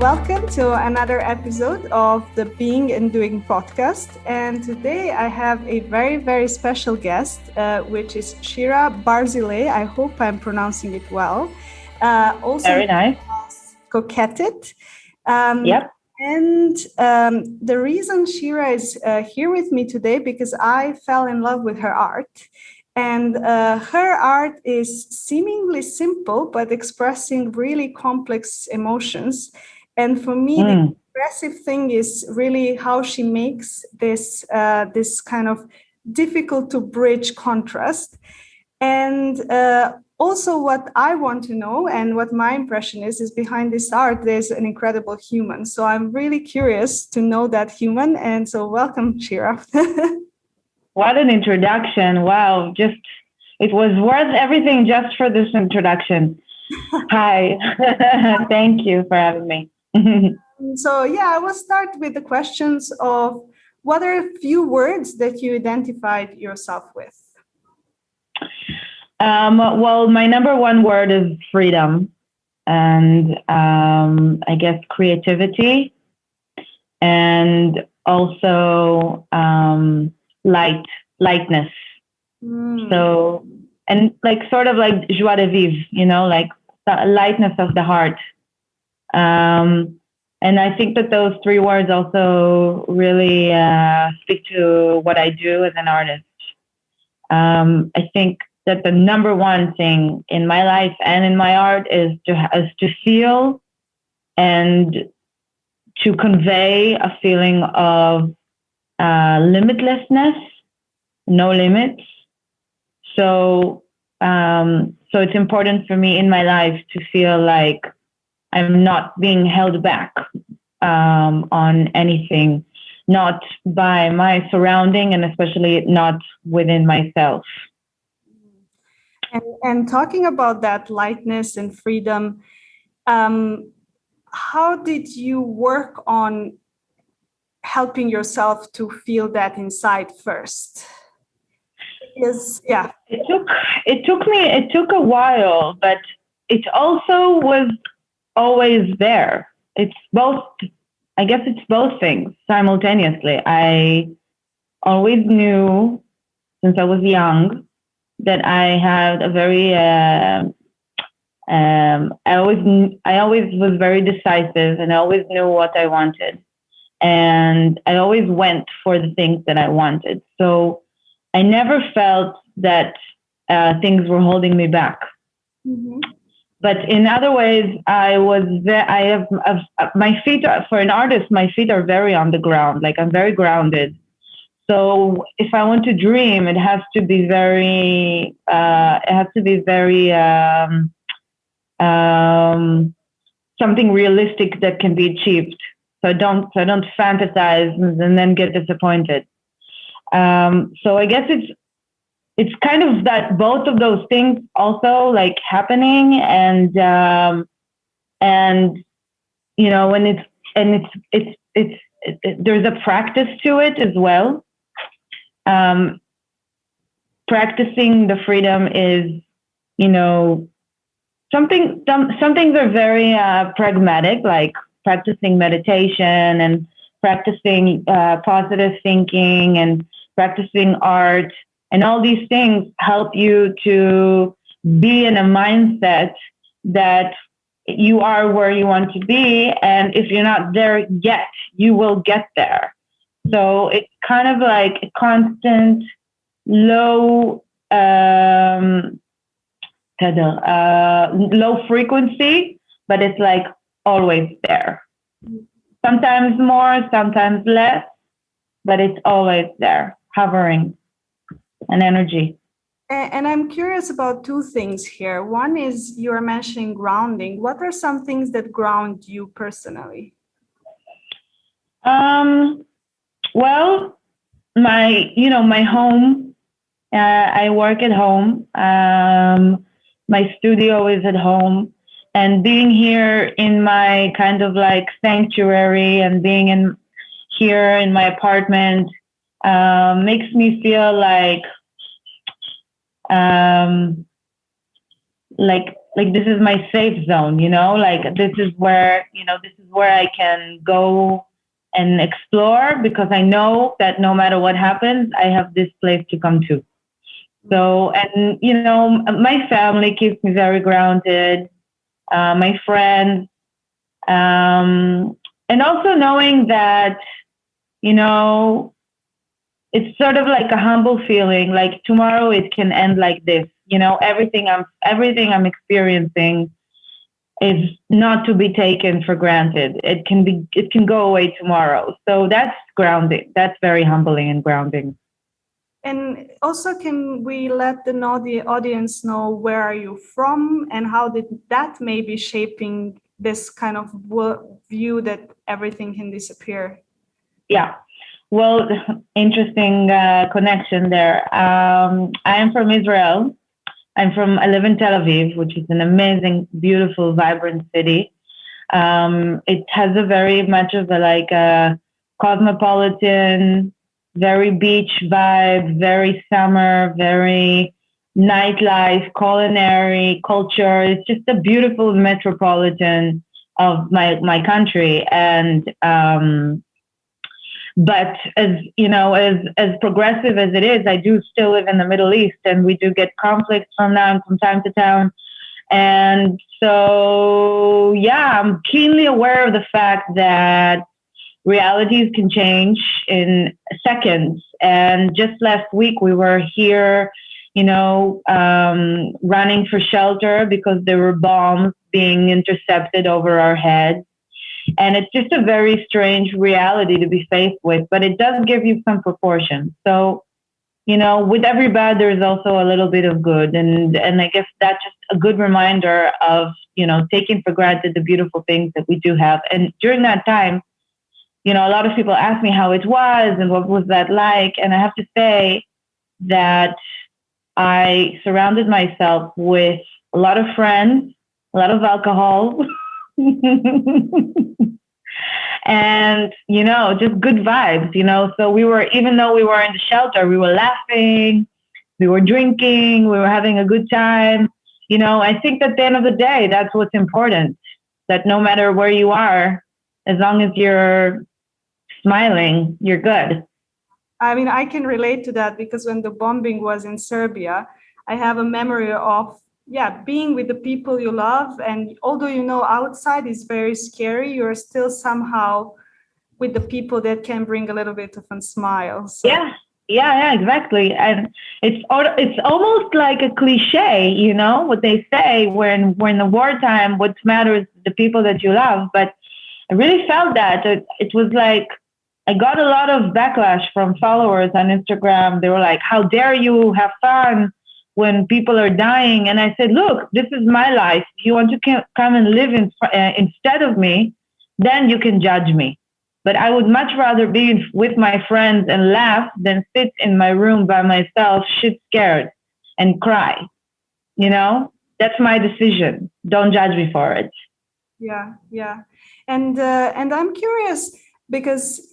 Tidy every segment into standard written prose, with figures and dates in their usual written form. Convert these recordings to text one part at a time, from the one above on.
welcome to another episode of the Being and Doing podcast. And today I have a very, very special guest, which is Shira Barzilay. I hope I'm pronouncing it well. Also very nice. Koketit. Yep. And the reason Shira is here with me today, because I fell in love with her art. And her art is seemingly simple, but expressing really complex emotions. And for me, the impressive thing is really how she makes this kind of difficult to bridge contrast. And also what I want to know and what my impression is behind this art, there's an incredible human. So I'm really curious to know that human. And so welcome, Shira. What an introduction. Wow. It was worth everything just for this introduction. Hi. Thank you for having me. So I will start with the questions of what are a few words that you identified yourself with? Well, my number one word is freedom, and I guess creativity, and also lightness. So, and like sort of like joie de vivre, like the lightness of the heart. And I think that those three words also really speak to what I do as an artist. I think that the number one thing in my life and in my art is to feel and to convey a feeling of limitlessness, no limits. So it's important for me in my life to feel like I'm not being held back on anything, not by my surrounding, and especially not within myself. And talking about that lightness and freedom, how did you work on helping yourself to feel that inside first? Because it took a while, but it also was always there. It's both. I guess it's both things simultaneously. I always knew since I was young that I had a very. I always was very decisive, and I always knew what I wanted, and I always went for the things that I wanted. So I never felt that things were holding me back. Mm-hmm. But in other ways, my feet are, for an artist, my feet are very on the ground. Like I'm very grounded. So if I want to dream, it has to be very, something realistic that can be achieved. So I don't fantasize and then get disappointed. So I guess it's kind of that both of those things also like happening, and when it's there's a practice to it as well. Practicing the freedom is, some things are very pragmatic, like practicing meditation and practicing positive thinking and practicing art. And all these things help you to be in a mindset that you are where you want to be. And if you're not there yet, you will get there. So it's kind of like a constant low frequency, but it's like always there. Sometimes more, sometimes less, but it's always there, hovering. An energy. And I'm curious about two things here. One is you're mentioning grounding. What are some things that ground you personally? Well, my home. I work at home. My studio is at home, and being here in my kind of like sanctuary and being here in my apartment makes me feel like like this is my safe zone, you know, like this is where, this is where I can go and explore, because I know that no matter what happens, I have this place to come to. So, and my family keeps me very grounded, my friends, and also knowing that, you know, it's sort of like a humble feeling, like tomorrow it can end like this. Everything I'm experiencing is not to be taken for granted. It can go away tomorrow. So that's grounding. That's very humbling and grounding. And also, can we let the audience know where are you from and how did that maybe shaping this kind of view that everything can disappear? Yeah. Well, interesting connection there. I am from Israel. I live in Tel Aviv, which is an amazing, beautiful, vibrant city. It has a very much of a cosmopolitan, very beach vibe, very summer, very nightlife, culinary culture. It's just a beautiful metropolitan of my country. And but as progressive as it is, I do still live in the Middle East, and we do get conflicts from time to time. And so, yeah, I'm keenly aware of the fact that realities can change in seconds. And just last week, we were here, running for shelter because there were bombs being intercepted over our heads. And it's just a very strange reality to be faced with, but it does give you some proportion. So, with every bad, there's also a little bit of good. And I guess that's just a good reminder of, taking for granted the beautiful things that we do have. And during that time, a lot of people ask me how it was and what was that like. And I have to say that I surrounded myself with a lot of friends, a lot of alcohol, and just good vibes. So even though we were in the shelter, we were laughing, we were drinking, we were having a good time. I think at the end of the day, that's what's important, that no matter where you are, as long as you're smiling, you're good. I mean, I can relate to that because when the bombing was in Serbia, I have a memory of being with the people you love. And although outside is very scary, you're still somehow with the people that can bring a little bit of a smile. So. Yeah, exactly. And it's almost like a cliche, what they say when the wartime, what matters is the people that you love. But I really felt that it was like I got a lot of backlash from followers on Instagram. They were like, "How dare you have fun when people are dying?" And I said, "Look, this is my life. If you want to come and live instead of me, then you can judge me. But I would much rather be with my friends and laugh than sit in my room by myself, shit scared, and cry. That's my decision. Don't judge me for it." Yeah. And I'm curious because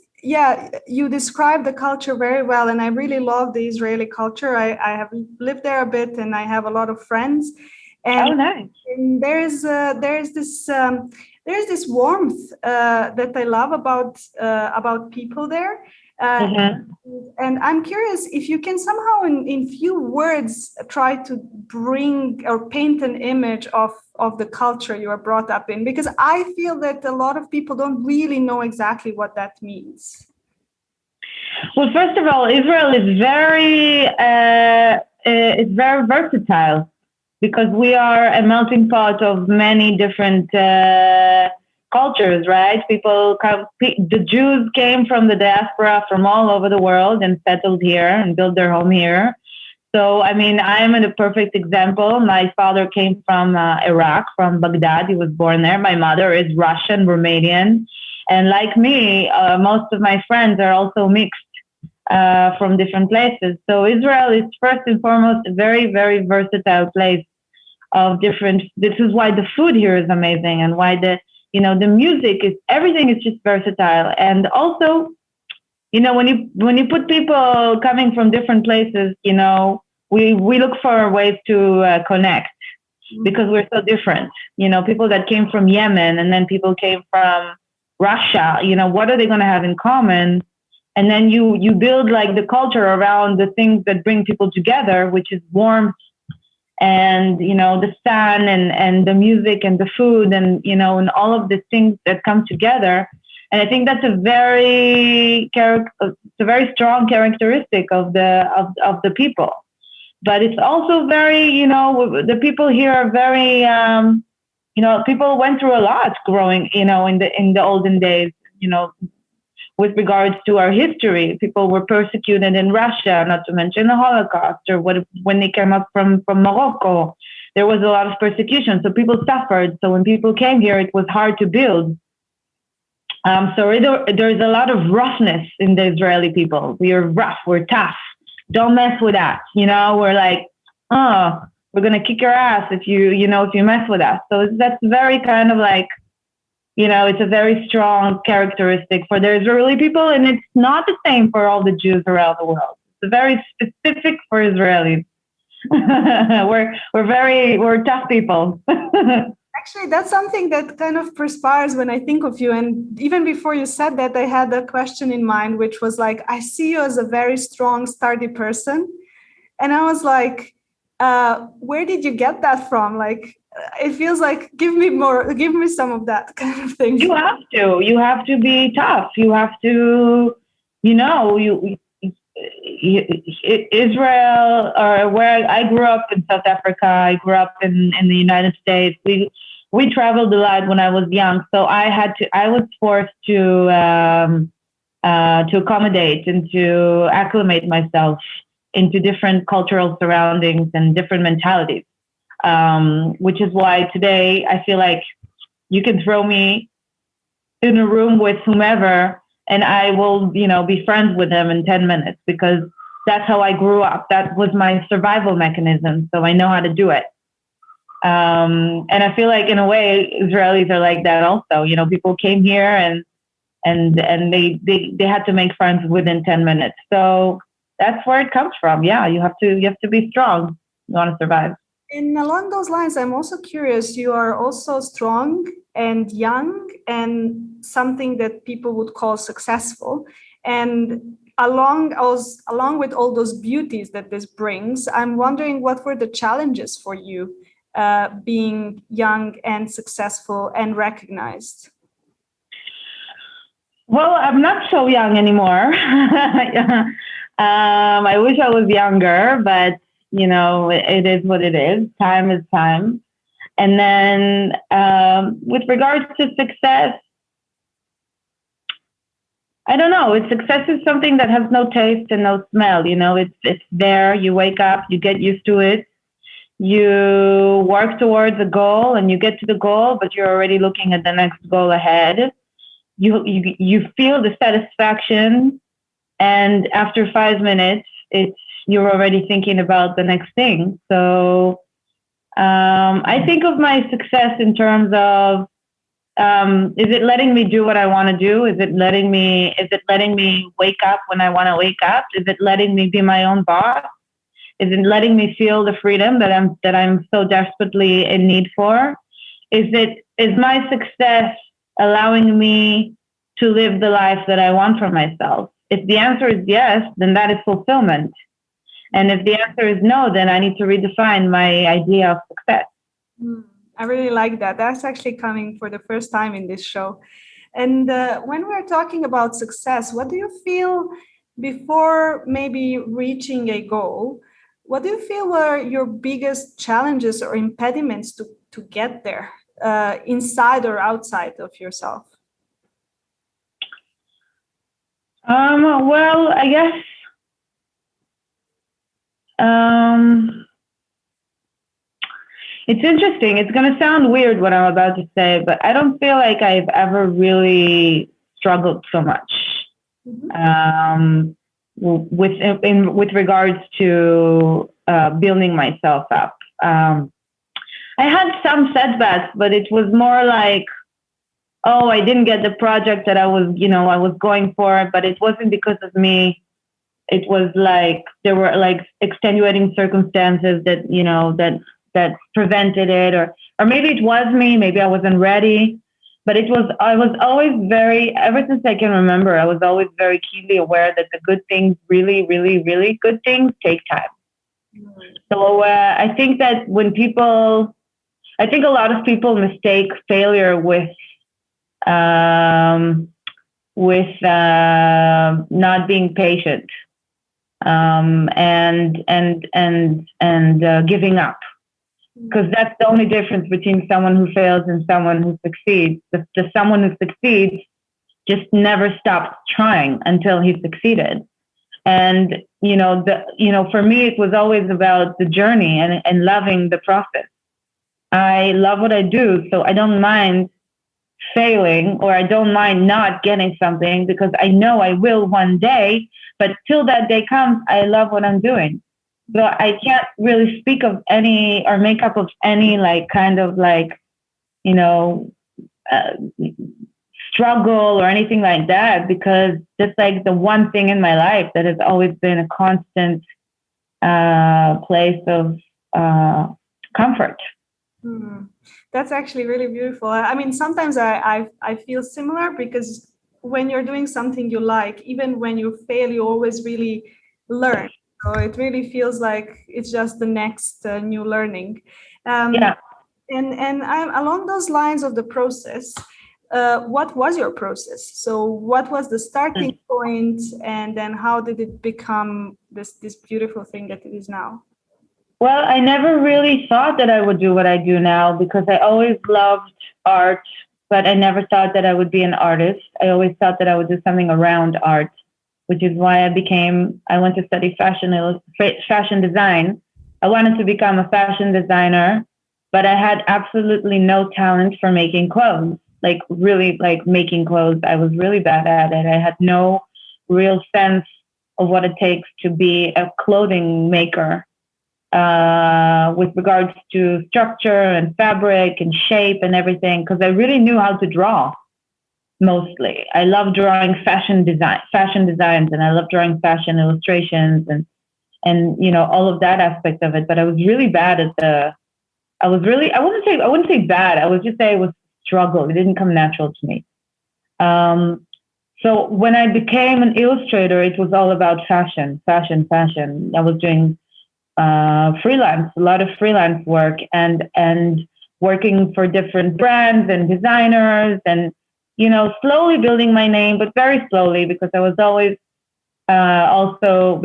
you describe the culture very well, and I really love the Israeli culture. I have lived there a bit, and I have a lot of friends. And, nice. And there's this warmth that I love about people there. And I'm curious if you can somehow, in few words, try to bring or paint an image of the culture you are brought up in, because I feel that a lot of people don't really know exactly what that means. Well, first of all, Israel is very versatile because we are a melting pot of many different cultures, right? The Jews came from the diaspora from all over the world and settled here and built their home here. So, I mean, I'm a perfect example. My father came from Iraq, from Baghdad. He was born there. My mother is Russian, Romanian. And like me, most of my friends are also mixed from different places. So Israel is first and foremost a very, very versatile place of different. This is why the food here is amazing, and why the music is, everything is just versatile. And also, when you put people coming from different places, we look for ways to connect. because we're so different. People that came from Yemen and then people came from Russia, what are they going to have in common? And then you build like the culture around the things that bring people together, which is warmth and, the sun and the music and the food and, and all of the things that come together. And I think that's a very strong characteristic of the people. But it's also very, the people here are very, people went through a lot growing, in the olden days, with regards to our history. People were persecuted in Russia, not to mention the Holocaust, or when they came up from Morocco, there was a lot of persecution. So people suffered. So when people came here, it was hard to build. So there's a lot of roughness in the Israeli people. We are rough. We're tough. Don't mess with us. We're like, oh, we're going to kick your ass if you mess with us. So that's very kind of like, it's a very strong characteristic for the Israeli people. And it's not the same for all the Jews around the world. It's very specific for Israelis. we're tough people. Actually, that's something that kind of perspires when I think of you. And even before you said that, I had a question in mind, which was like, I see you as a very strong, sturdy person. And I was like, where did you get that from? Like, it feels like, give me some of that kind of thing. You have to be tough. You have to, Israel, or where I grew up in South Africa, I grew up in the United States. We traveled a lot when I was young, so I was forced to accommodate and to acclimate myself into different cultural surroundings and different mentalities. Which is why today I feel like you can throw me in a room with whomever and I will, be friends with them in 10 minutes because that's how I grew up. That was my survival mechanism. So I know how to do it. And I feel like in a way, Israelis are like that also. People came here and they had to make friends within 10 minutes. So that's where it comes from. Yeah, you have to be strong. You want to survive. And along those lines, I'm also curious, you are also strong and young and something that people would call successful. And along with all those beauties that this brings, I'm wondering what were the challenges for you being young and successful and recognized? Well, I'm not so young anymore. I wish I was younger, but it is what it is. Time is time. And then with regards to success, I don't know. Success is something that has no taste and no smell. It's there. You wake up, you get used to it. You work towards a goal and you get to the goal, but you're already looking at the next goal ahead. You feel the satisfaction, and after 5 minutes, you're already thinking about the next thing. So I think of my success in terms of, is it letting me do what I want to do? Is it letting me wake up when I want to wake up? Is it letting me be my own boss? Is it letting me feel the freedom that I'm so desperately in need for? Is my success allowing me to live the life that I want for myself? If the answer is yes, then that is fulfillment. And if the answer is no, then I need to redefine my idea of success. I really like that. That's actually coming for the first time in this show. And when we're talking about success, what do you feel before maybe reaching a goal? What do you feel were your biggest challenges or impediments to get there, inside or outside of yourself? Well, I guess it's interesting. It's going to sound weird what I'm about to say, but I don't feel like I've ever really struggled so much with regards to building myself up. I had some setbacks, but it was more like, oh, I didn't get the project that I was going for, but it wasn't because of me. It was like there were like extenuating circumstances that that prevented it, or maybe it was me, maybe I wasn't ready. But I was always very, ever since I can remember, I was always very keenly aware that the good things, really, really, really good things, take time. So I think that I think a lot of people mistake failure with not being patient, and giving up, because that's the only difference between someone who fails and someone who succeeds. The someone who succeeds just never stops trying until he succeeded. And for me, it was always about the journey and loving the process. I love what I do, so I don't mind failing, or I don't mind not getting something, because I know I will one day. But till that day comes, I love what I'm doing. So I can't really speak of any or make up of any struggle or anything like that, because just like the one thing in my life that has always been a constant place of comfort. That's actually really beautiful. I mean, sometimes I feel similar, because when you're doing something you like, even when you fail, you always really learn. So it really feels like it's just the next new learning. And I'm along those lines of the process. What was your process? So what was the starting point, and then how did it become this beautiful thing that it is now? Well, I never really thought that I would do what I do now, because I always loved art, but I never thought that I would be an artist. I always thought that I would do something around art, which is why I went to study fashion design. I wanted to become a fashion designer, but I had absolutely no talent for making clothes, making clothes. I was really bad at it. I had no real sense of what it takes to be a clothing maker. With regards to structure and fabric and shape and everything, because I really knew how to draw. Mostly, I love drawing fashion designs, and I love drawing fashion illustrations, and all of that aspect of it. But I was really bad at I wouldn't say bad. I would just say it was struggle. It didn't come natural to me. So when I became an illustrator, it was all about fashion. I was doing a lot of freelance work, and working for different brands and designers, and slowly building my name, but very slowly, because I was always also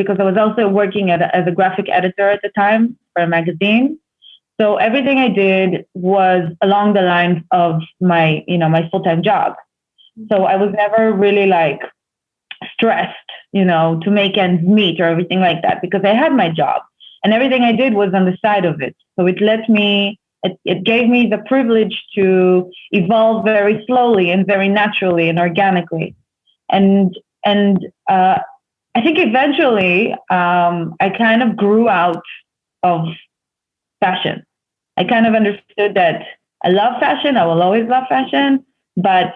working as a graphic editor at the time for a magazine. So everything I did was along the lines of my full-time job. So I was never really stressed, to make ends meet or everything like that, because I had my job. And everything I did was on the side of it. So it gave me the privilege to evolve very slowly and very naturally and organically. And I think eventually I kind of grew out of fashion. I kind of understood that I love fashion. I will always love fashion. But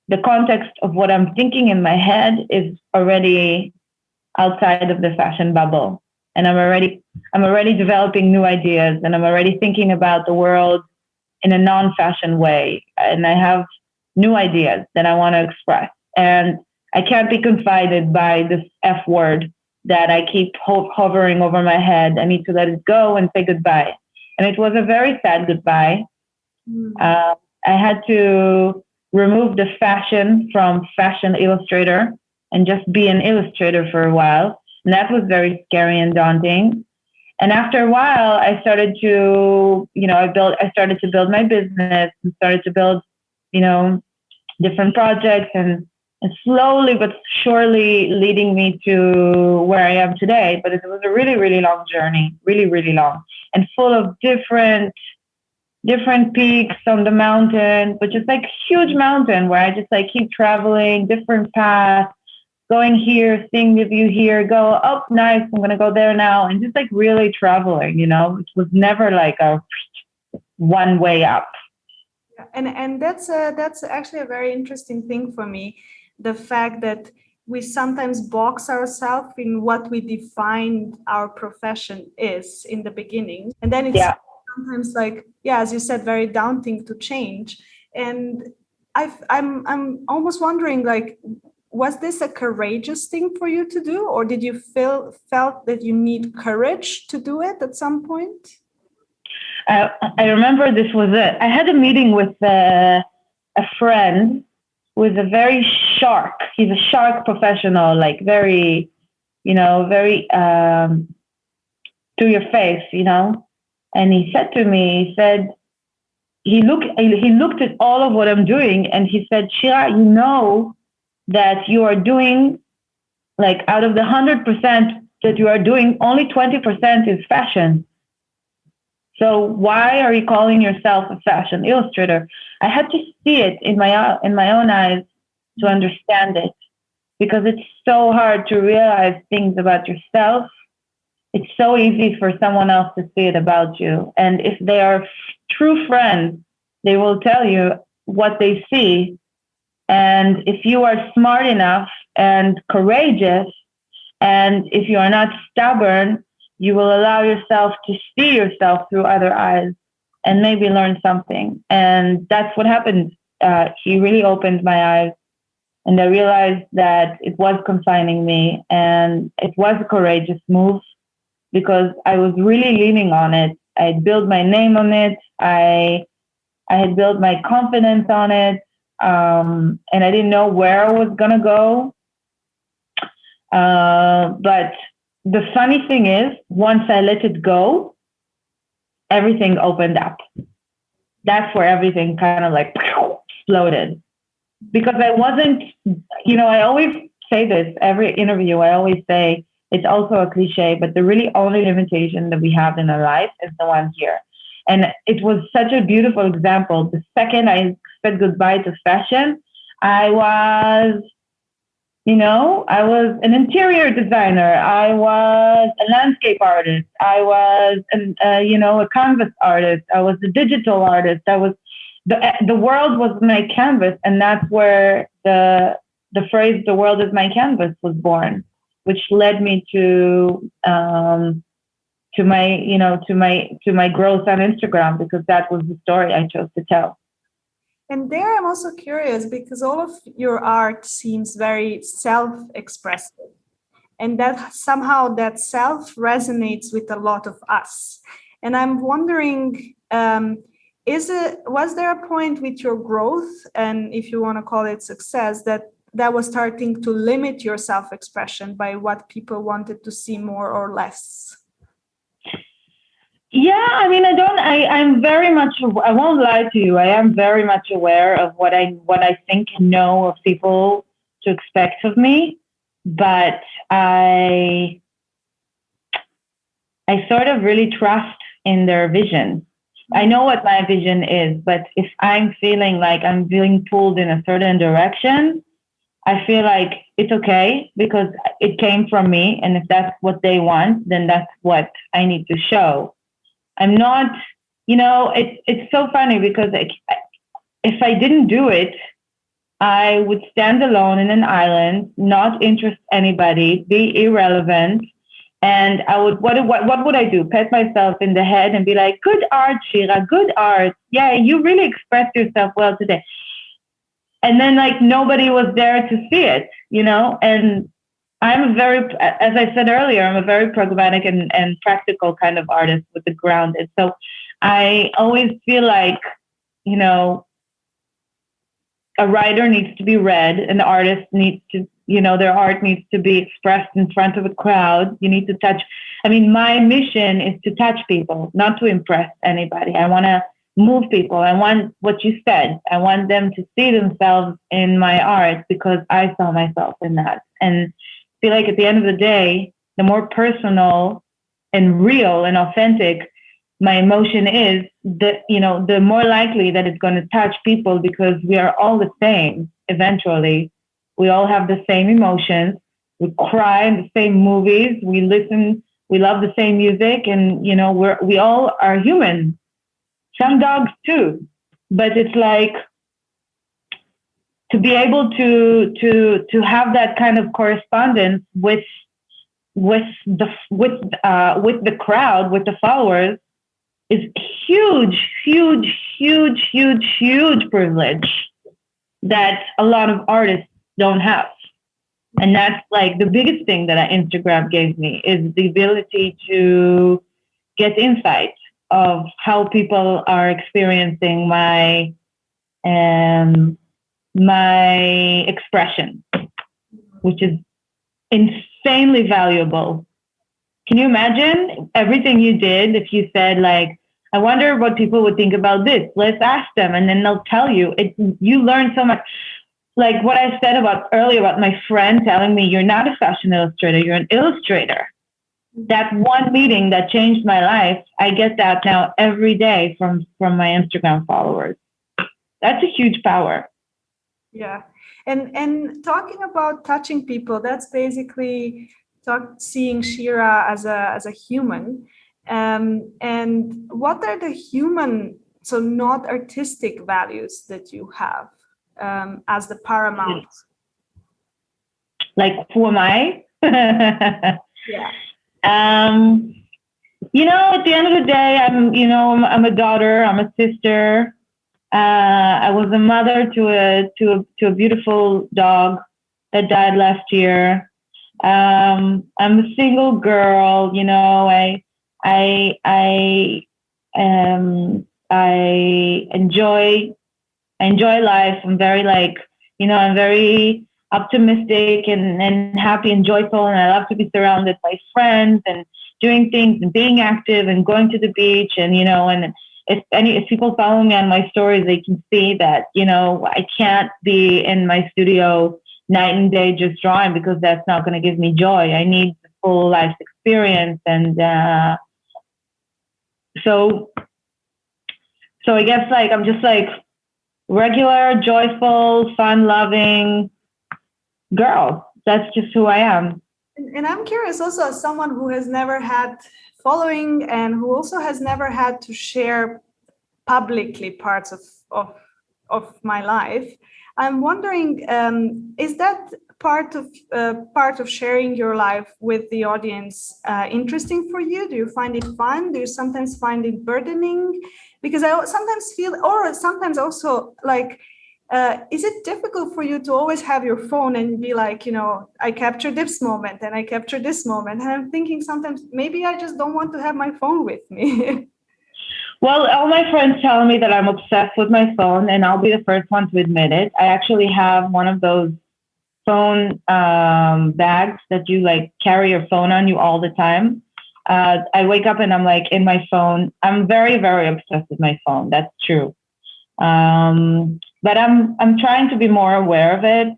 the context of what I'm thinking in my head is already outside of the fashion bubble. And I'm already developing new ideas, and I'm already thinking about the world in a non-fashion way. And I have new ideas that I want to express. And I can't be confided by this F word that I keep hovering over my head. I need to let it go and say goodbye. And it was a very sad goodbye. I had to remove the fashion from Fashion Illustrator and just be an illustrator for a while. And that was very scary and daunting. And after a while, I started to, I started to build my business and started to build, different projects, and slowly but surely leading me to where I am today. But it was a really, really long journey, really, really long, and full of different peaks on the mountain, but just huge mountain where I just keep traveling different paths, going here, seeing the view here, go, oh, nice, I'm going to go there now. And just really traveling, it was never a one way up. And that's actually a very interesting thing for me. The fact that we sometimes box ourselves in what we define our profession is in the beginning. And then it sometimes like, yeah, as you said, very daunting to change. And I'm almost wondering, like, was this a courageous thing for you to do, or did you felt that you need courage to do it at some point? I remember this was it. I had a meeting with a friend who is a very shark. He's a shark professional, like very, very to your face, And he said to me, he said, he looked at all of what I'm doing, and he said, Shira, you know that you are doing, like, out of the 100% that you are doing, only 20% is fashion. So why are you calling yourself a fashion illustrator? I had to see it in my own eyes to understand it, because it's so hard to realize things about yourself. It's so easy for someone else to see it about you. And if they are true friends, they will tell you what they see. And if you are smart enough and courageous, and if you are not stubborn, you will allow yourself to see yourself through other eyes and maybe learn something. And that's what happened. He really opened my eyes, and I realized that it was confining me, and it was a courageous move because I was really leaning on it. I had built my name on it. I had built my confidence on it. And I didn't know where I was going to go. But the funny thing is, once I let it go, everything opened up. That's where everything kind of like exploded. Because I wasn't, I always say this, every interview, I always say, it's also a cliche, but the really only limitation that we have in our life is the one here. And it was such a beautiful example. The second I said goodbye to fashion, I was an interior designer. I was a landscape artist. I was, a canvas artist. I was a digital artist. I was the world was my canvas, and that's where the phrase "the world is my canvas" was born, which led me to my growth on Instagram, because that was the story I chose to tell. And there I'm also curious, because all of your art seems very self-expressive, and that somehow that self resonates with a lot of us. And I'm wondering, was there a point with your growth, and if you want to call it success, that was starting to limit your self-expression by what people wanted to see more or less? Yeah, I mean, I'm very much, I won't lie to you, I am very much aware of what I think and know of people to expect of me, but I sort of really trust in their vision. I know what my vision is, but if I'm feeling like I'm being pulled in a certain direction, I feel like it's okay because it came from me, and if that's what they want, then that's what I need to show. I'm not, it's so funny because if I didn't do it, I would stand alone in an island, not interest anybody, be irrelevant. And I would, what would I do? Pat myself in the head and be like, good art, Shira, good art. Yeah, you really expressed yourself well today. And then like nobody was there to see it, and I'm as I said earlier, I'm a very pragmatic and practical kind of artist with the grounded. So I always feel like, a writer needs to be read, an artist needs to, their art needs to be expressed in front of a crowd. You need to touch. I mean, my mission is to touch people, not to impress anybody. I want to move people. I want what you said. I want them to see themselves in my art because I saw myself in that. And I feel like at the end of the day, the more personal and real and authentic my emotion is, the more likely that it's going to touch people, because we are all the same eventually. We all have the same emotions. We cry in the same movies. We listen. We love the same music, and we all are human. Some dogs too, but it's like to be able to have that kind of correspondence with the crowd, with the followers. is huge, huge, huge, huge, huge privilege that a lot of artists don't have. And that's like the biggest thing that Instagram gave me is the ability to get insight of how people are experiencing my expression, which is insanely valuable. Can you imagine everything you did if you said like, I wonder what people would think about this. Let's ask them, and then they'll tell you. You learn so much. Like what I said about earlier about my friend telling me, you're not a fashion illustrator, you're an illustrator. That one meeting that changed my life, I get that now every day from my Instagram followers. That's a huge power. Yeah. And talking about touching people, that's basically seeing Shira as a human. And what are the human, so not artistic values that you have as the paramount? Like, who am I? Yeah. At the end of the day, I'm a daughter, I'm a sister. I was a mother to a beautiful dog that died last year. I'm a single girl. I enjoy life. I'm very I'm very optimistic and happy and joyful, and I love to be surrounded by friends and doing things and being active and going to the beach and if people follow me on my stories, they can see that I can't be in my studio night and day just drawing because that's not going to give me joy. I need the full life experience, and so I guess I'm just regular, joyful, fun-loving girl. That's just who I am. And I'm curious also, as someone who has never had following and who also has never had to share publicly parts of my life, I'm wondering, is that part of sharing your life with the audience interesting for you? Do you find it fun? Do you sometimes find it burdening? Because I sometimes feel, or sometimes also is it difficult for you to always have your phone and be like, I captured this moment and I captured this moment? And I'm thinking sometimes maybe I just don't want to have my phone with me. Well, all my friends tell me that I'm obsessed with my phone, and I'll be the first one to admit it. I actually have one of those phone bags that you carry your phone on you all the time. I wake up and I'm in my phone. I'm very, very obsessed with my phone. That's true. But I'm trying to be more aware of it.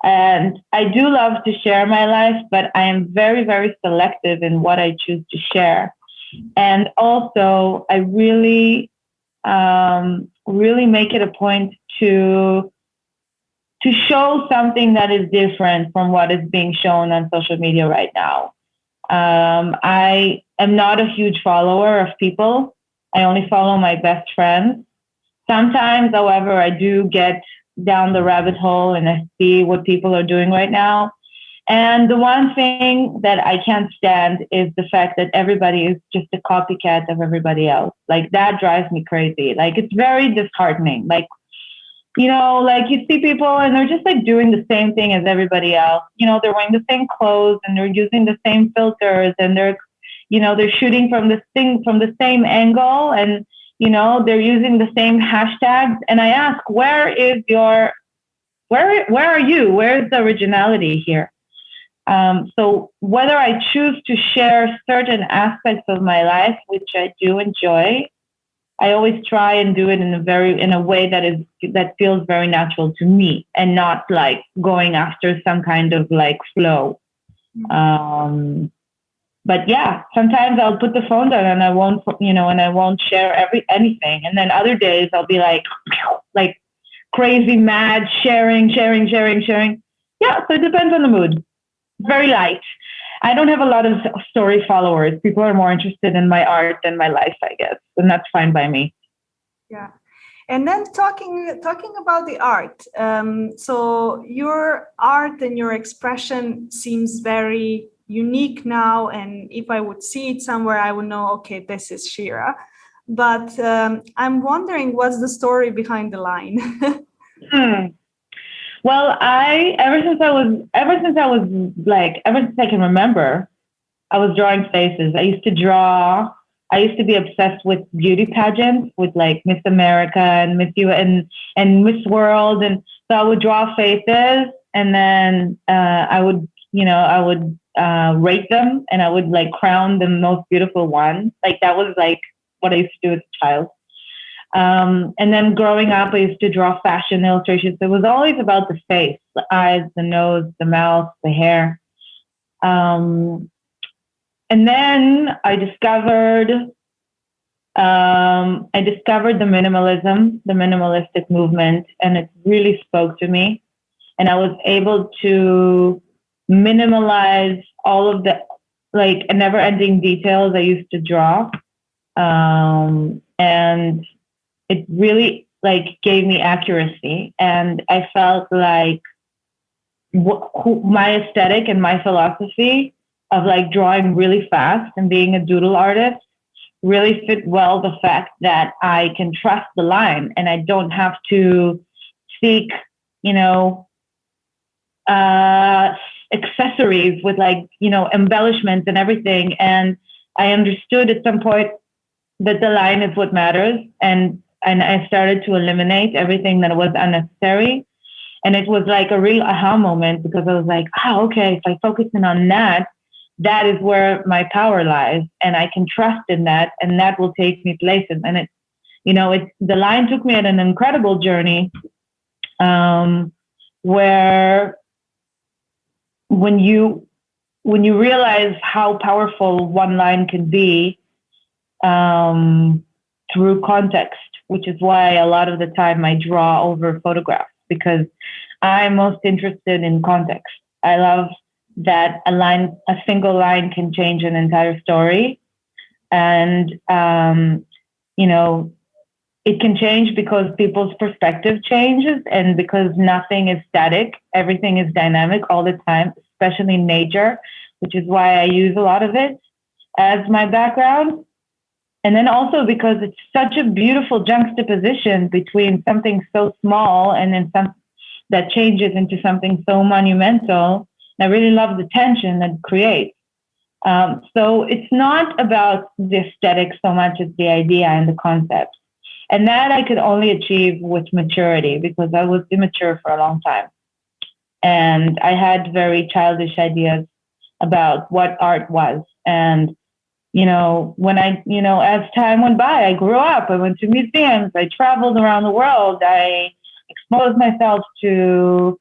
And I do love to share my life, but I am very, very selective in what I choose to share. And also, I really, really make it a point to show something that is different from what is being shown on social media right now. I am not a huge follower of people. I only follow my best friends. Sometimes, however, I do get down the rabbit hole and I see what people are doing right now. And the one thing that I can't stand is the fact that everybody is just a copycat of everybody else. That drives me crazy. It's very disheartening. You see people and they're just doing the same thing as everybody else. They're wearing the same clothes and they're using the same filters and they're shooting from the same angle, and they're using the same hashtags. And I ask, where are you? Where's the originality here? So whether I choose to share certain aspects of my life, which I do enjoy, I always try and do it in a way that feels very natural to me, and not going after some kind of flow. But yeah, sometimes I'll put the phone down and I won't share anything. And then other days I'll be crazy mad, sharing. Yeah, so it depends on the mood. Very light. I don't have a lot of story followers. People are more interested in my art than my life, I guess. And that's fine by me. Yeah. And then talking about the art. So your art and your expression seems very unique now. And if I would see it somewhere, I would know, okay, this is Shira. but I'm wondering what's the story behind the line. Well, ever since I can remember, I was drawing faces. I used to be obsessed with beauty pageants, with like Miss America and Miss U and Miss World, and so I would draw faces, and then I would rate them, and I would like crown the most beautiful one. Like that was like what I used to do as a child. And then growing up, I used to draw fashion illustrations. It was always about the face, the eyes, the nose, the mouth, the hair. Um, and then I discovered the minimalistic movement, and it really spoke to me. And I was able to minimalize all of the like never-ending details I used to draw, and it really like gave me accuracy, and I felt like my aesthetic and my philosophy of like drawing really fast and being a doodle artist really fit well the fact that I can trust the line and I don't have to seek, you know, accessories with like, you know, embellishments and everything. And I understood at some point that the line is what matters. And I started to eliminate everything that was unnecessary. And it was like a real aha moment because I was like, oh, okay, if I focus in on that, that is where my power lies. And I can trust in that, and that will take me places. And the line took me on an incredible journey, where when you realize how powerful one line can be, through context, which is why a lot of the time I draw over photographs, because I'm most interested in context. I love that a single line can change an entire story. And, it can change because people's perspective changes, and because nothing is static, everything is dynamic all the time, especially nature, which is why I use a lot of it as my background. And then also because it's such a beautiful juxtaposition between something so small and then that changes into something so monumental. I really love the tension that it creates. So it's not about the aesthetic so much as the idea and the concept. And that I could only achieve with maturity, because I was immature for a long time. And I had very childish ideas about what art was. And, as time went by, I grew up, I went to museums, I traveled around the world, I exposed myself to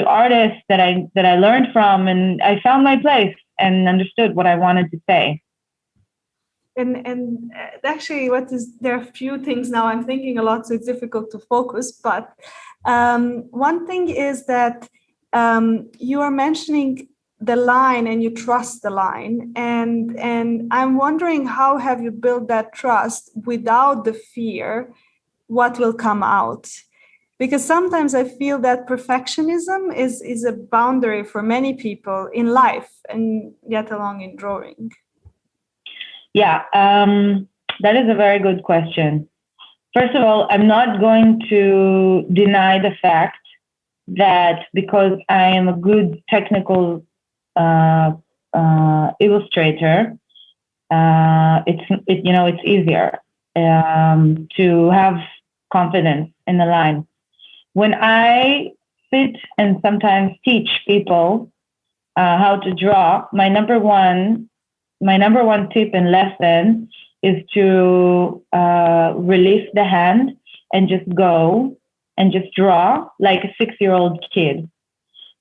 artists that I learned from, and I found my place and understood what I wanted to say. And actually, there are a few things now I'm thinking a lot, so it's difficult to focus. But one thing is that you are mentioning the line and you trust the line, and I'm wondering, how have you built that trust without the fear what will come out? Because sometimes I feel that perfectionism is a boundary for many people in life, and yet along in drawing. Yeah, that is a very good question. First of all, I'm not going to deny the fact that because I am a good technical illustrator, it's easier to have confidence in the line. When I sit and sometimes teach people how to draw, my number one tip and lesson is to release the hand and just go and just draw like a 6-year-old kid.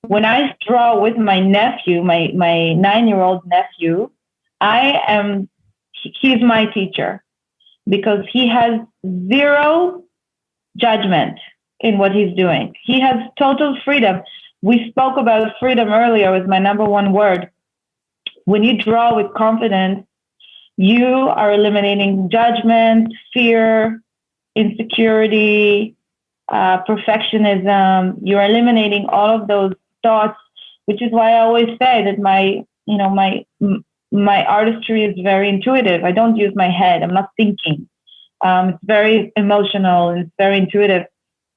When I draw with my nephew, my 9-year-old nephew, he's my teacher, because he has zero judgment in what he's doing. He has total freedom. We spoke about freedom earlier with my number one word. When you draw with confidence, you are eliminating judgment, fear, insecurity, perfectionism. You're eliminating all of those thoughts, which is why I always say that my my artistry is very intuitive. I don't use my head. I'm not thinking. It's very emotional and it's very intuitive.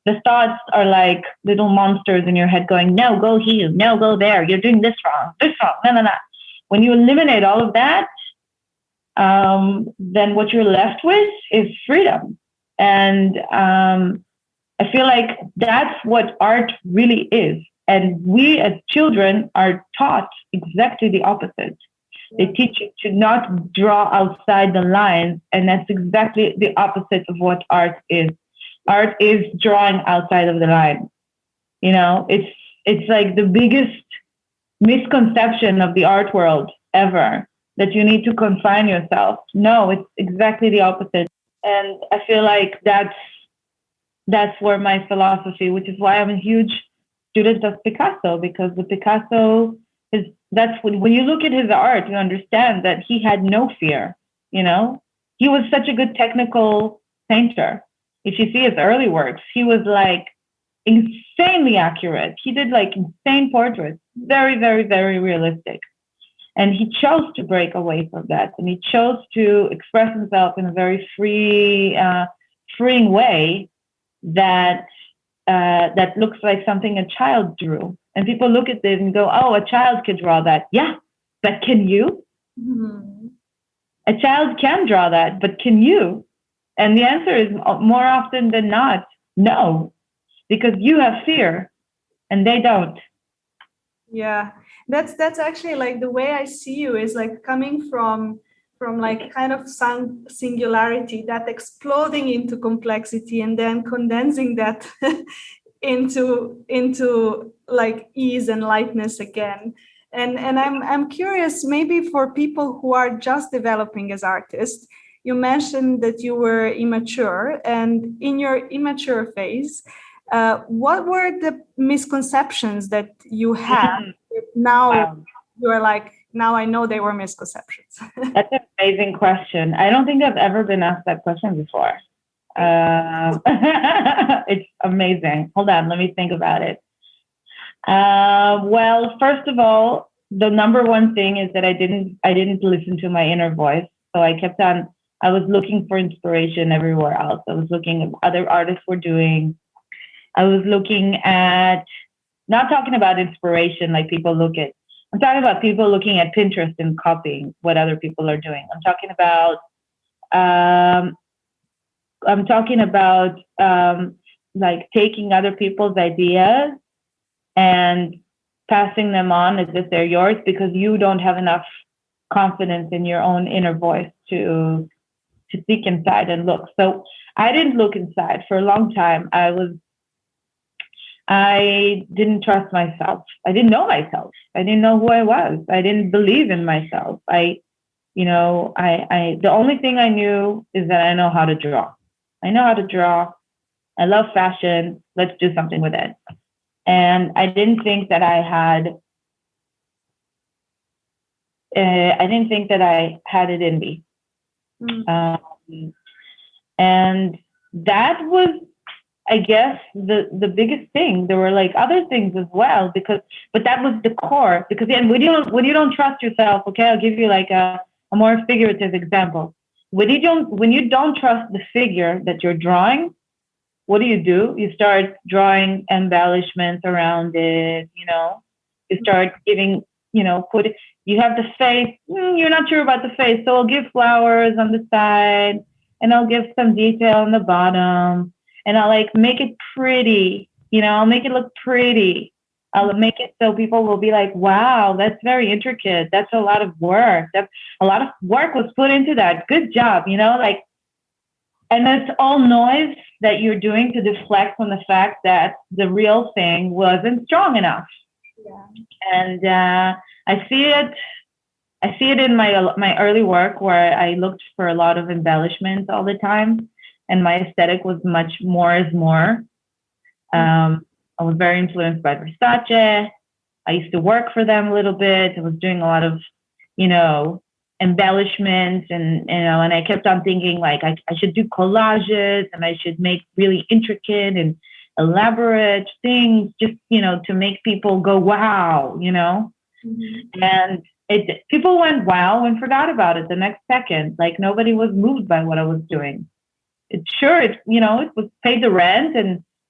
The thoughts are like little monsters in your head going, no, go here, no, go there. You're doing this wrong, no, no, no. When you eliminate all of that, then what you're left with is freedom. And I feel like that's what art really is. And we as children are taught exactly the opposite. They teach you to not draw outside the lines, and that's exactly the opposite of what art is. Art is drawing outside of the line. You know, it's like the biggest misconception of the art world ever, that you need to confine yourself. No, it's exactly the opposite. And I feel like that's where my philosophy, which is why I'm a huge student of Picasso, because the Picasso is, that's when you look at his art, you understand that he had no fear, you know? He was such a good technical painter. If you see his early works, he was like insanely accurate. He did like insane portraits, very, very, very realistic. And he chose to break away from that. And he chose to express himself in a very freeing way that that looks like something a child drew. And people look at this and go, oh, a child could draw that. Yeah, but can you? Mm-hmm. A child can draw that, but can you? And the answer is more often than not, no, because you have fear and they don't. Yeah, that's actually like the way I see you is like coming from like kind of singularity, that exploding into complexity and then condensing that into like ease and lightness again. And I'm curious, maybe for people who are just developing as artists, you mentioned that you were immature, and in your immature phase, what were the misconceptions that you had? Now you're like, now I know they were misconceptions. That's an amazing question. I don't think I've ever been asked that question before. It's amazing. Hold on, let me think about it. Well, first of all, the number one thing is that I didn't listen to my inner voice. So I was looking for inspiration everywhere else. I was looking at what other artists were doing. I was looking at, not talking about inspiration like people look at, I'm talking about people looking at Pinterest and copying what other people are doing. I'm talking about like taking other people's ideas and passing them on as if they're yours because you don't have enough confidence in your own inner voice to seek inside and look. So I didn't look inside for a long time. I didn't trust myself. I didn't know myself. I didn't know who I was. I didn't believe in myself. The only thing I knew is that I know how to draw. I know how to draw. I love fashion. Let's do something with it. And I didn't think that I had it in me. And that was, I guess, the biggest thing. There were like other things as well, but that was the core. Because then when you don't trust yourself, okay, I'll give you like a more figurative example. When you don't trust the figure that you're drawing, what do? You start drawing embellishments around it, you know. You start giving, you have the face, you're not sure about the face, so I'll give flowers on the side, and I'll give some detail on the bottom, and I'll like make it pretty, I'll make it look pretty. I'll make it so people will be like, wow, that's very intricate. That's a lot of work. A lot of work was put into that. Good job, and it's all noise that you're doing to deflect from the fact that the real thing wasn't strong enough. Yeah. And I see it in my early work where I looked for a lot of embellishments all the time, and my aesthetic was much more is more. I was very influenced by Versace. I used to work for them a little bit. I was doing a lot of, embellishments, and I kept on thinking like I should do collages, and I should make really intricate and elaborate things just, to make people go, wow, Mm-hmm. And people went wow and forgot about it the next second. Like nobody was moved by what I was doing. It was paid the rent,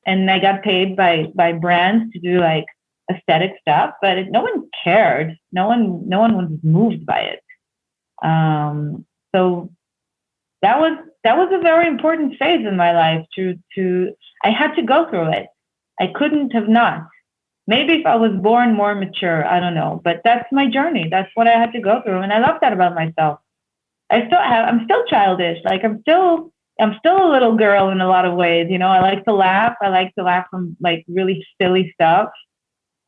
and I got paid by brands to do like aesthetic stuff, but no one cared. No one was moved by it. So that was a very important phase in my life. To I had to go through it. I couldn't have not. Maybe if I was born more mature, I don't know. But that's my journey. That's what I had to go through, and I love that about myself. I'm still childish. Like I'm still a little girl in a lot of ways. I like to laugh. I like to laugh from like really silly stuff,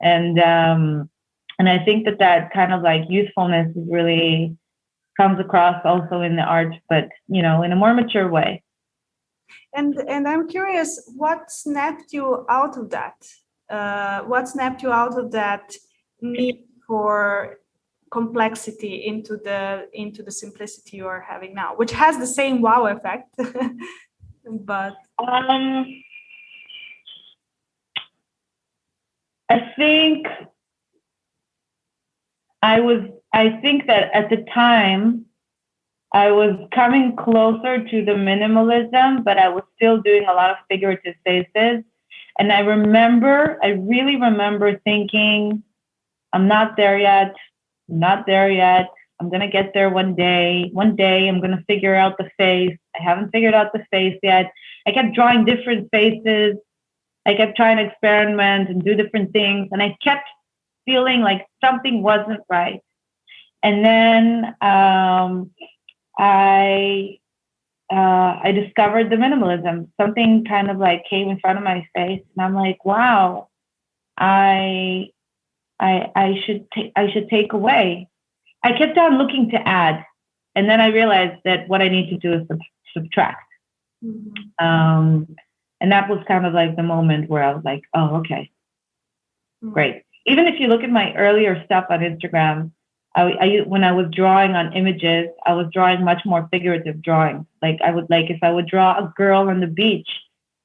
and I think that kind of like youthfulness is really comes across also in the art, but in a more mature way. And I'm curious, what snapped you out of that? What snapped you out of that need for complexity into the simplicity you are having now, which has the same wow effect? But I think I think that at the time I was coming closer to the minimalism, but I was still doing a lot of figurative faces. And I really remember thinking, I'm not there yet. I'm not there yet. I'm going to get there one day. One day I'm going to figure out the face. I haven't figured out the face yet. I kept drawing different faces. I kept trying to experiment and do different things. And I kept feeling like something wasn't right. And then I discovered the minimalism. Something kind of like came in front of my face, and I'm like, wow, I should take away. I kept on looking to add, and then I realized that what I need to do is subtract. Mm-hmm. And that was kind of like the moment where I was like, oh, okay, great. Even if you look at my earlier stuff on Instagram, when I was drawing on images, I was drawing much more figurative drawings. Like if I would draw a girl on the beach,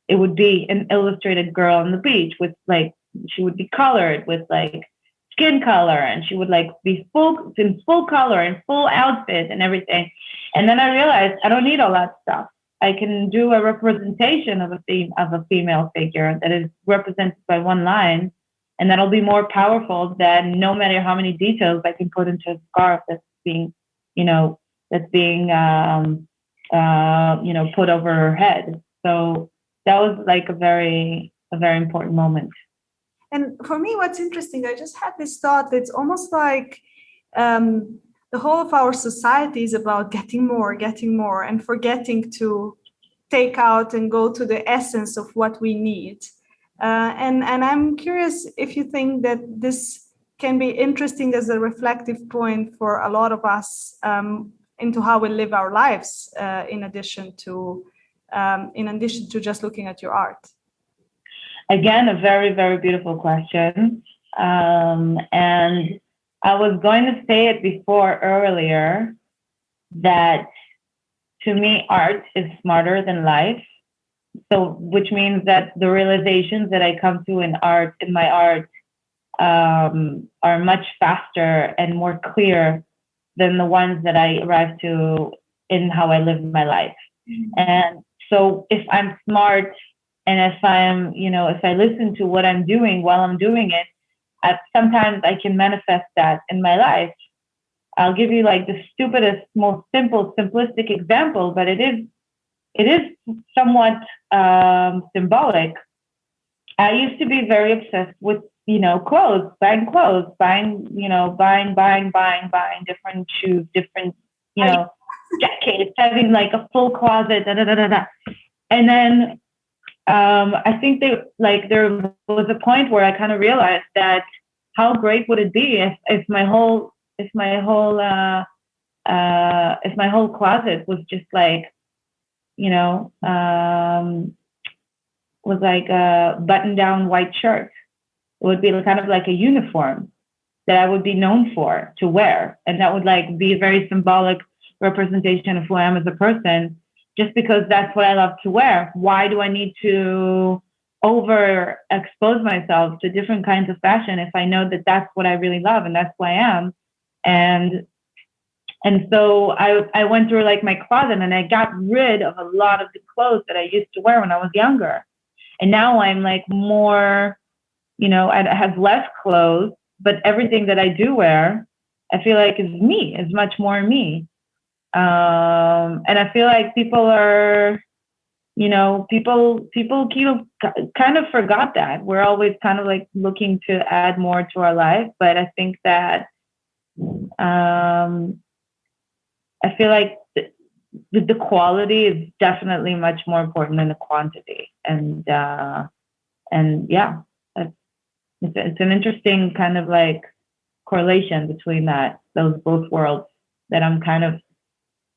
it would be an illustrated girl on the beach with like, she would be colored with like skin color, and she would like be in full color and full outfit and everything. And then I realized I don't need all that stuff. I can do a representation of a female figure that is represented by one line, and that'll be more powerful than no matter how many details I can put into a scarf that's being put over her head. So that was like a very important moment. And for me, what's interesting, I just had this thought that it's almost like the whole of our society is about getting more, and forgetting to take out and go to the essence of what we need. And I'm curious if you think that this can be interesting as a reflective point for a lot of us into how we live our lives, in addition to just looking at your art. Again, a very, very beautiful question. And I was going to say it before earlier that to me, art is smarter than life. So, which means that the realizations that I come to in my art, are much faster and more clear than the ones that I arrive to in how I live my life. Mm-hmm. And so if I'm smart, and if I listen to what I'm doing while I'm doing it, sometimes I can manifest that in my life. I'll give you like the stupidest, most simplistic example, but it is somewhat symbolic. I used to be very obsessed with, clothes, buying different shoes, different, jackets, having like a full closet, And then I think there was a point where I kind of realized that how great would it be if my whole closet was just like, was like a button-down white shirt. It would be kind of like a uniform that I would be known for to wear, and that would like be a very symbolic representation of who I am as a person. Just because that's what I love to wear. Why do I need to overexpose myself to different kinds of fashion if I know that that's what I really love and that's who I am? And so I went through like my closet and I got rid of a lot of the clothes that I used to wear when I was younger. And now I'm like more, I have less clothes, but everything that I do wear, I feel like is me, is much more me. And I feel like people are, people kind of forgot that. We're always kind of like looking to add more to our life. But I think that I feel like the quality is definitely much more important than the quantity. And yeah, it's an interesting kind of like correlation between those both worlds that I'm kind of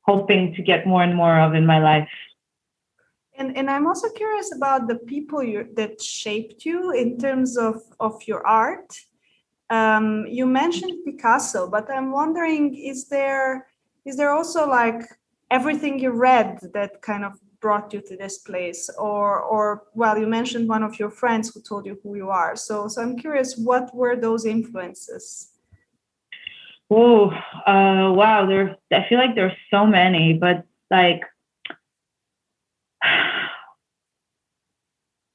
hoping to get more and more of in my life. And I'm also curious about the people that shaped you in terms of your art. You mentioned Picasso, but I'm wondering, is there also like everything you read that kind of brought you to this place, or well, you mentioned one of your friends who told you who you are. So I'm curious, what were those influences? Oh, wow! I feel like there's so many, but like,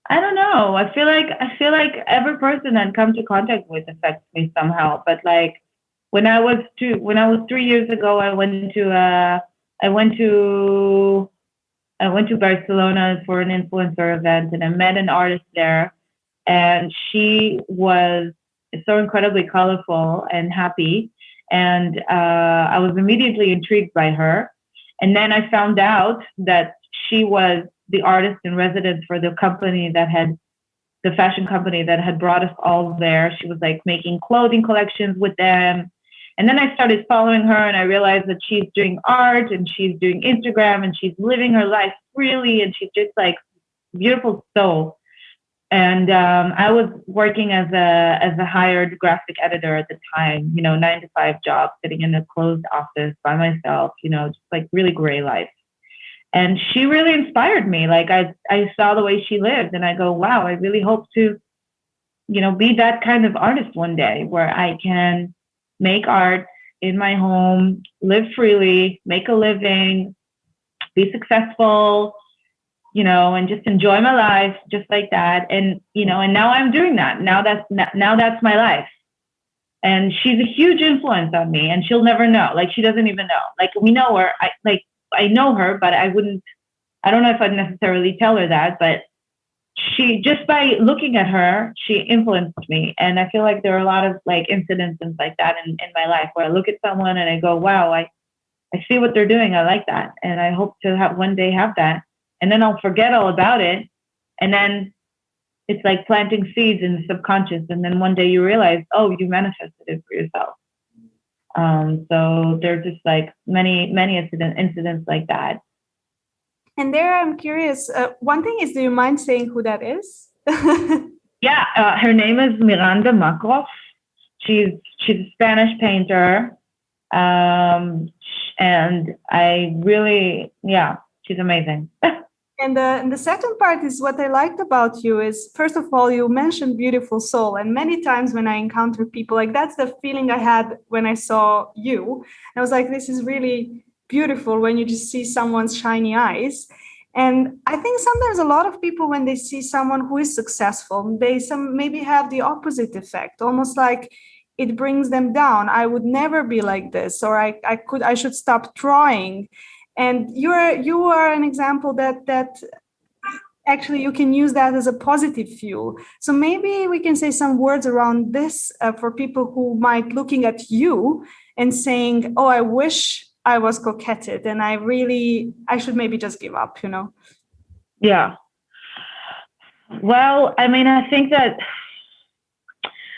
I don't know. I feel like every person I come to contact with affects me somehow. But like, when I was 3 years ago, I went to Barcelona for an influencer event, and I met an artist there, and she was so incredibly colorful and happy, and I was immediately intrigued by her. And then I found out that she was the artist in residence for the fashion company that had brought us all there. She was like making clothing collections with them. And then I started following her, and I realized that she's doing art and she's doing Instagram and she's living her life freely, and she's just like beautiful soul. And I was working as a hired graphic editor at the time, 9 to 5 job, sitting in a closed office by myself, just like really gray life. And she really inspired me. Like I saw the way she lived, and I go, wow, I really hope to, be that kind of artist one day where I can make art in my home, live freely, make a living, be successful, and just enjoy my life just like that. And, and now I'm doing that. Now that's my life. And she's a huge influence on me, and she'll never know. Like, she doesn't even know. Like, we know her. I know her, but I don't know if I'd necessarily tell her that, but she, just by looking at her, she influenced me. And I feel like there are a lot of like incidences like that in my life where I look at someone and I go, wow, I see what they're doing. I like that. And I hope to one day have that. And then I'll forget all about it. And then it's like planting seeds in the subconscious. And then one day you realize, oh, you manifested it for yourself. So there's just like many incidents like that. And there, I'm curious. One thing is, do you mind saying who that is? Yeah, her name is Miranda Makroff. She's a Spanish painter, and I really, she's amazing. And the second part is what I liked about you is, first of all, you mentioned beautiful soul. And many times when I encounter people, like that's the feeling I had when I saw you. I was like, this is really beautiful when you just see someone's shiny eyes. And I think sometimes a lot of people, when they see someone who is successful, they maybe have the opposite effect, almost like it brings them down. I would never be like this, or I should stop trying. And you are an example that actually you can use that as a positive fuel. So maybe we can say some words around this for people who might looking at you and saying, oh, I wish I was Koketit, and I should maybe just give up, Yeah. Well, I mean, I think that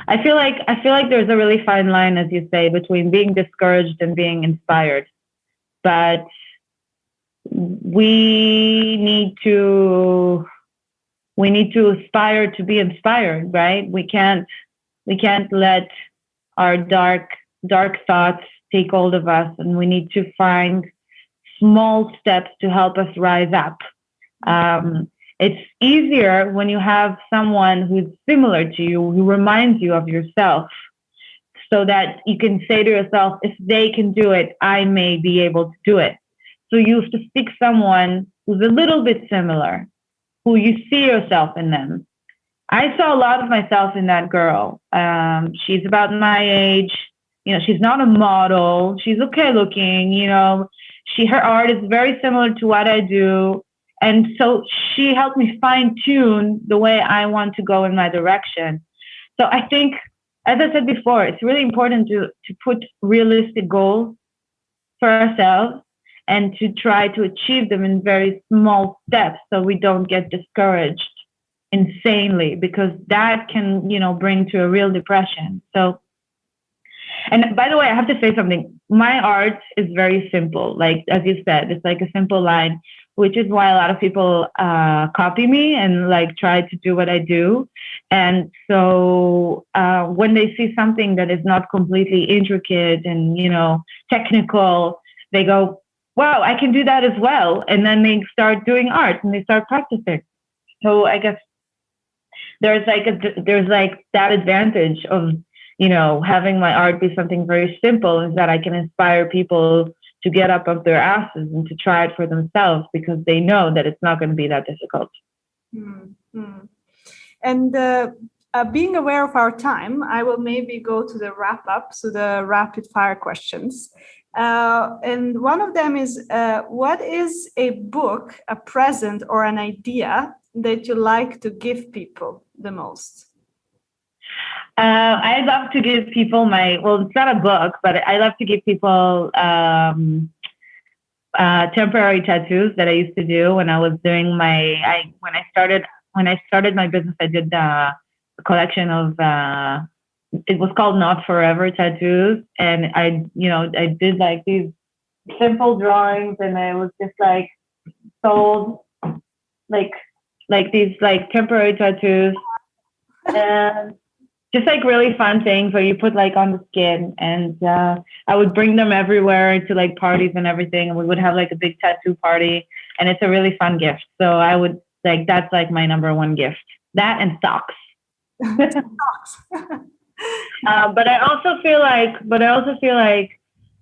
I feel like there's a really fine line, as you say, between being discouraged and being inspired. But we need to aspire to be inspired, right? We can't let our dark thoughts take hold of us, and we need to find small steps to help us rise up. It's easier when you have someone who's similar to you, who reminds you of yourself. so that you can say to yourself, if they can do it, I may be able to do it. So you have to pick someone who's a little bit similar, who you see yourself in them. I saw a lot of myself in that girl. She's about my age. She's not a model. She's okay looking. Her art is very similar to what I do. And so she helped me fine tune the way I want to go in my direction. So I think, as I said before, it's really important to put realistic goals for ourselves and to try to achieve them in very small steps so we don't get discouraged insanely, because that can, bring to a real depression. So, and by the way, I have to say something. My art is very simple. Like, as you said, it's like a simple line, which is why a lot of people copy me and like try to do what I do. And so when they see something that is not completely intricate and, technical, they go, wow, I can do that as well. And then they start doing art and they start practicing. So I guess there's like that advantage of, having my art be something very simple, is that I can inspire people to get up off their asses and to try it for themselves, because they know that it's not going to be that difficult. Mm-hmm. And being aware of our time, I will maybe go to the wrap up, so the rapid fire questions. And one of them is, what is a book, a present, or an idea that you like to give people the most? I love to give people it's not a book, but I love to give people temporary tattoos that I used to do when I was doing when I started my business. I did a collection of it was called Not Forever tattoos, and I did like these simple drawings, and I was just like sold like these like temporary tattoos, and just like really fun things where you put like on the skin, and I would bring them everywhere to like parties and everything, and we would have like a big tattoo party, and it's a really fun gift. So I would like, that's like my number one gift. That and socks. But I also feel like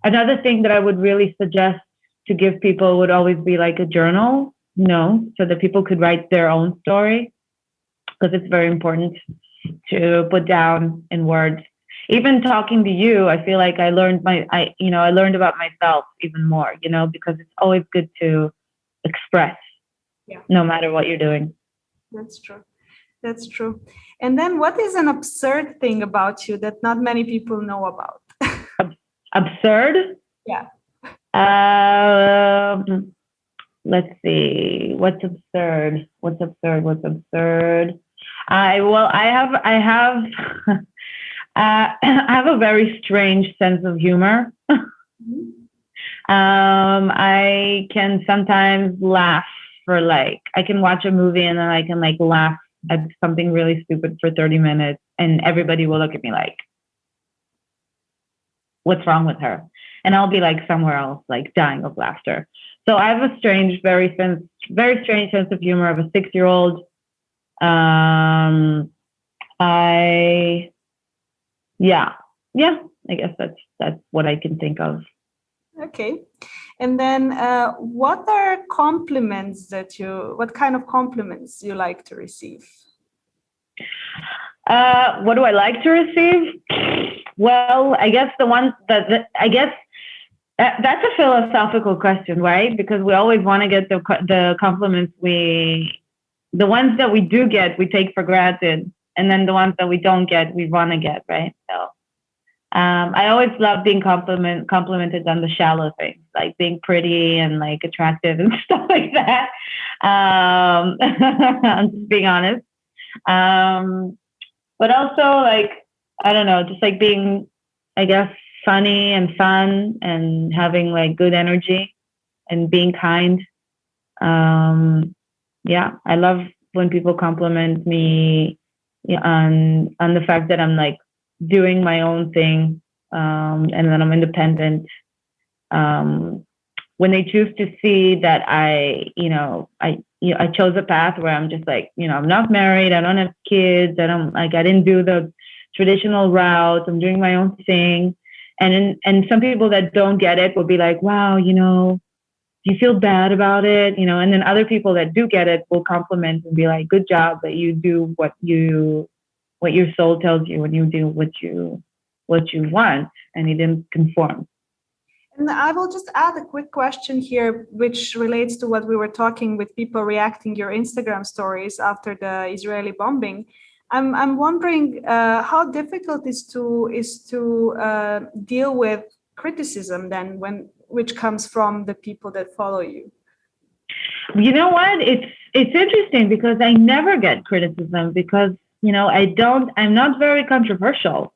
another thing that I would really suggest to give people would always be like a journal, so that people could write their own story, because it's very important to put down in words. Even talking to you, I feel like I learned about myself even more, because it's always good to express, no matter what you're doing. That's true. And then, what is an absurd thing about you that not many people know about? Absurd? Yeah. Let's see. What's absurd? I have a very strange sense of humor. Mm-hmm. I can sometimes laugh I can watch a movie and then I can like laugh at something really stupid for 30 minutes, and everybody will look at me like, what's wrong with her? And I'll be like somewhere else, like dying of laughter. So I have a strange, very strange sense of humor of a 6-year-old. I guess that's what I can think of. Okay. And then what kind of compliments you like to receive? What do I like to receive? Well, I guess the ones that's a philosophical question, right? Because we always want to get the compliments the ones that we do get, we take for granted. And then the ones that we don't get, we want to get, right? So I always love being complimented on the shallow things, like being pretty and like attractive and stuff like that. I'm just being honest. But also like, I don't know, just like being, I guess, funny and fun and having like good energy and being kind. I love when people compliment me on the fact that I'm like doing my own thing, and that I'm independent. When they choose to see that I chose a path where I'm just like, I'm not married, I don't have kids, I didn't do the traditional route. I'm doing my own thing. And some people that don't get it will be like, wow, do you feel bad about it? And then other people that do get it will compliment and be like, good job that you do what your soul tells you, and you do what you want, and you didn't conform. And I will just add a quick question here, which relates to what we were talking with people reacting your Instagram stories after the Israeli bombing. I'm wondering how difficult is to deal with criticism then, which comes from the people that follow you. You know what? It's interesting because I never get criticism because I'm not very controversial.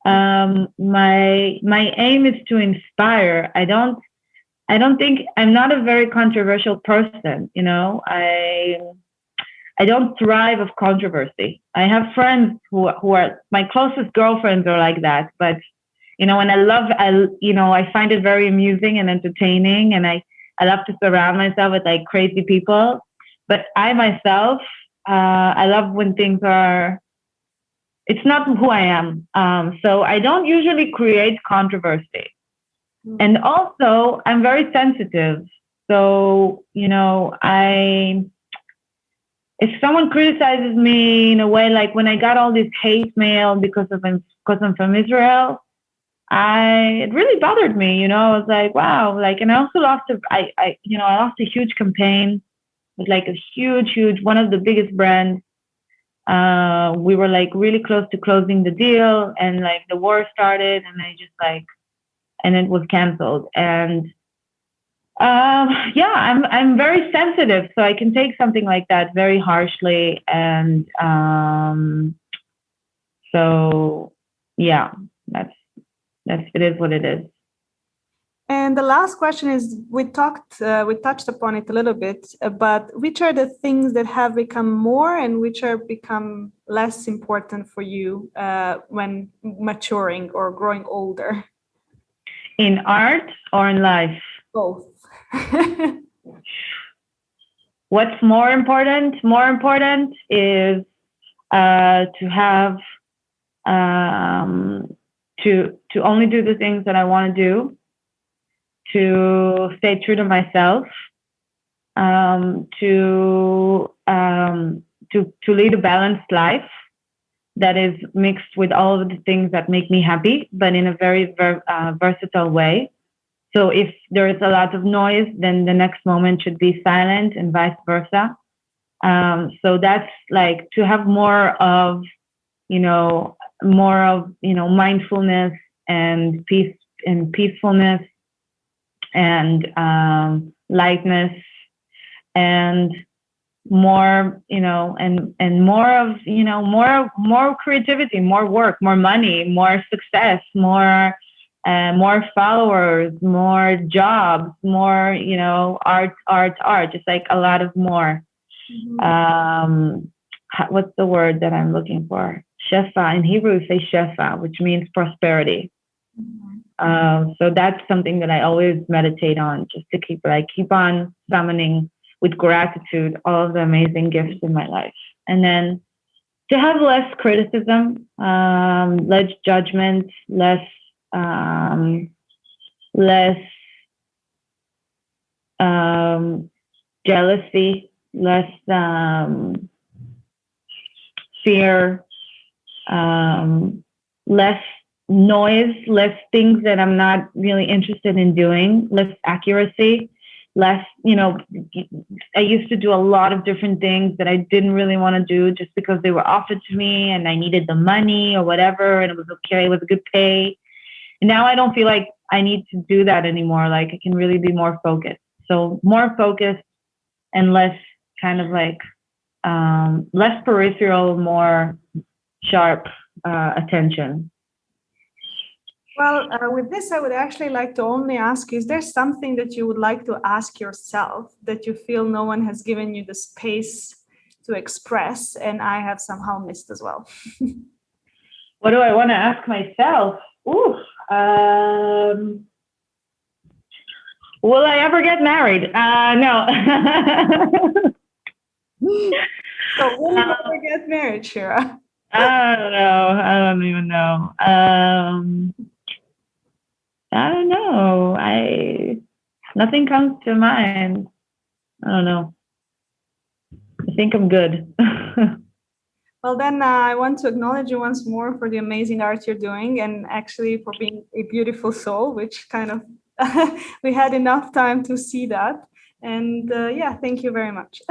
My aim is to inspire. I don't think I'm not a very controversial person. I don't thrive of controversy. I have friends who are my closest girlfriends are like that, but and I find it very amusing and entertaining, and I love to surround myself with like crazy people. But I myself, I love when things are. It's not who I am, so I don't usually create controversy. And also, I'm very sensitive. So if someone criticizes me in a way, like when I got all this hate mail because I'm from Israel, it really bothered me. I was like, wow, and I also lost I lost a huge campaign with like a huge one of the biggest brands. We were like really close to closing the deal, and like the war started, and it was canceled. And I'm very sensitive, so I can take something like that very harshly. And so yeah, that's it is what it is. And the last question is, we touched upon it a little bit, but which are the things that have become more and which are become less important for you when maturing or growing older? In art or in life? Both. What's more important? More important is to have to only do the things that I want to do, to stay true to myself, to lead a balanced life that is mixed with all of the things that make me happy, but in a very versatile way. So if there is a lot of noise, then the next moment should be silent, and vice versa. So that's like to have more of mindfulness and peace and peacefulness and lightness, and more and more of more creativity, more work, more money, more success, more followers, more jobs, more art, just like a lot of more. What's the word that I'm looking for? Shefa. In Hebrew we say shefa, which means prosperity. So that's something that I always meditate on, just to keep on summoning with gratitude all of the amazing gifts in my life. And then to have less criticism, less judgment, less jealousy, less fear, less noise, less things that I'm not really interested in doing, less accuracy, less, I used to do a lot of different things that I didn't really want to do just because they were offered to me and I needed the money or whatever, and it was okay, it was a good pay. And now I don't feel like I need to do that anymore. Like I can really be more focused. So more focused and less kind of like less peripheral, more sharp attention. Well, with this, I would actually like to only ask you, is there something that you would like to ask yourself that you feel no one has given you the space to express, and I have somehow missed as well? What do I want to ask myself? Will I ever get married? No. So will you ever get married, Shira? I don't know. I don't even know. I don't know. Nothing comes to mind. I don't know. I think I'm good. Well, then I want to acknowledge you once more for the amazing art you're doing and actually for being a beautiful soul, which kind of we had enough time to see that. And yeah, thank you very much.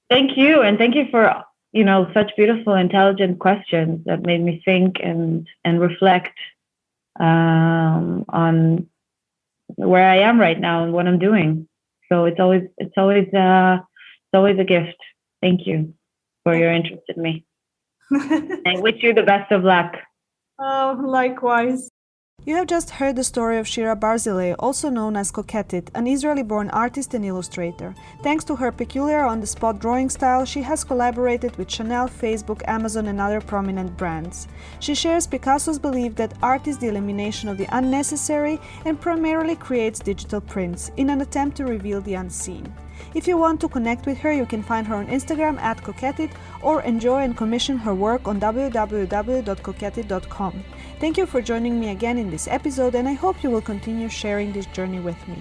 Thank you, and thank you for such beautiful, intelligent questions that made me think and reflect on where I am right now and what I'm doing. So it's always a gift. Thank you for your interest in me. I wish you the best of luck. Oh, likewise. You have just heard the story of Shira Barzilay, also known as Koketit, an Israeli-born artist and illustrator. Thanks to her peculiar on-the-spot drawing style, she has collaborated with Chanel, Facebook, Amazon and other prominent brands. She shares Picasso's belief that art is the elimination of the unnecessary and primarily creates digital prints in an attempt to reveal the unseen. If you want to connect with her, you can find her on Instagram @Koketit or enjoy and commission her work on www.koketit.com. Thank you for joining me again in this episode, and I hope you will continue sharing this journey with me.